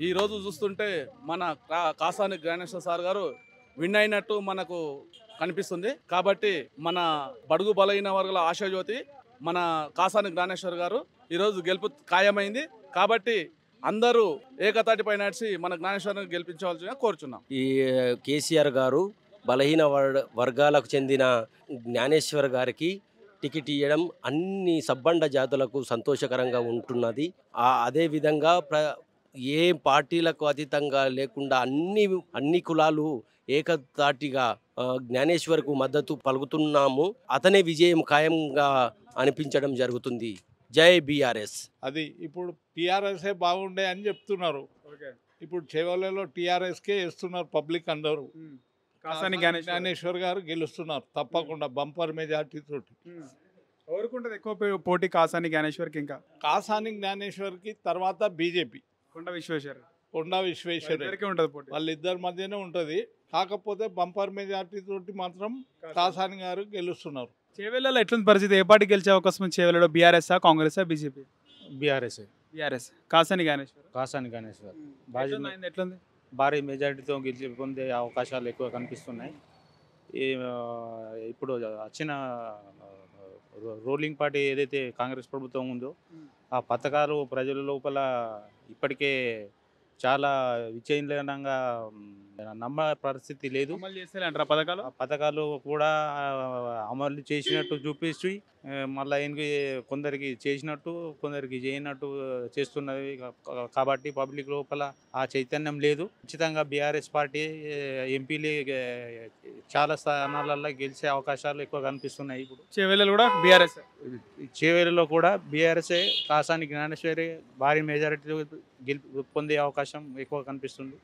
ఈ రోజు చూస్తుంటే మన కాసాని జ్ఞానేశ్వర్ సార్ గారు విన్ అయినట్టు మనకు కనిపిస్తుంది. కాబట్టి మన బడుగు బలహీన వర్గాల ఆశాజ్యోతి మన కాసాని జ్ఞానేశ్వర్ గారు ఈరోజు గెలుపు ఖాయమైంది. కాబట్టి అందరూ ఏకతాటిపై నడిచి మన జ్ఞానేశ్వర్ని గెలిపించవలసిందిగా కోరుచున్నాం. ఈ కేసీఆర్ గారు బలహీన వర్గాలకు చెందిన జ్ఞానేశ్వర్ గారికి టికెట్ ఇవ్వడం అన్ని సబ్బండ జాతులకు సంతోషకరంగా ఉంటున్నది. అదేవిధంగా ఏ పార్టీలకు అతీతంగా లేకుండా అన్ని కులాలు ఏకతాటిగా జ్ఞానేశ్వర్కు మద్దతు పలుకుతున్నాము. అతనే విజయం ఖాయంగా అనిపించడం జరుగుతుంది. జై బీఆర్ఎస్. అది ఇప్పుడు టీఆర్ఎస్ఏ బాగుండే అని చెప్తున్నారు. ఇప్పుడు చేవలలో టీఆర్ఎస్కే వేస్తున్నారు పబ్లిక్ అందరూ. కాసాని జ్ఞానేశ్వర్ గారు గెలుస్తున్నారు తప్పకుండా బంపర్ మెజార్టీ తోటి. ఎవరికి ఎక్కువ పోటీ కాసాని జ్ఞానేశ్వర్కి? ఇంకా కాసాని జ్ఞానేశ్వర్కి తర్వాత బీజేపీ కొండా విశ్వేశ్వర ఉంటుంది పోటీ. వాళ్ళిద్దరి మధ్యనే ఉంటుంది. కాకపోతే బంపర్ మెజార్టీ తోటి మాత్రం కాసాని గారు గెలుస్తున్నారు. చేవెళ్ళలో ఎట్లుంది పరిస్థితి? ఏ పార్టీ గెలిచే అవకాశం ఉంది చేవెళ్ళలో? బీఆర్ఎస్ఆ, కాంగ్రెసా, బీజేపీ? బీఆర్ఎస్ కాసాని జ్ఞానేశ్వర్ ఎట్లుంది? భారీ మెజారిటీతో గెలిచి పొందే అవకాశాలు ఎక్కువ కనిపిస్తున్నాయి. ఇప్పుడు వచ్చిన రూలింగ్ పార్టీ ఏదైతే కాంగ్రెస్ ప్రభుత్వం ఉందో ఆ పథకాలు ప్రజల లోపల ఇప్పటికే చాలా విచలనంగా నమ్మ పరిస్థితి లేదు. పథకాలు కూడా అమలు చేసినట్టు చూపించి మళ్ళీ కొందరికి చేసినట్టు కొందరికి చేయనట్టు చేస్తున్నది. కాబట్టి పబ్లిక్ లోపల ఆ చైతన్యం లేదు. ఖచ్చితంగా బీఆర్ఎస్ పార్టీ ఎంపీలు చాలా స్థానాలలో గెలిచే అవకాశాలు ఎక్కువ కనిపిస్తున్నాయి. ఇప్పుడు చేవేలలో కూడా బీఆర్ఎస్ కాసాని జ్ఞానేశ్వరి భారీ మెజారిటీ పొందే అవకాశం ఎక్కువ కనిపిస్తుంది.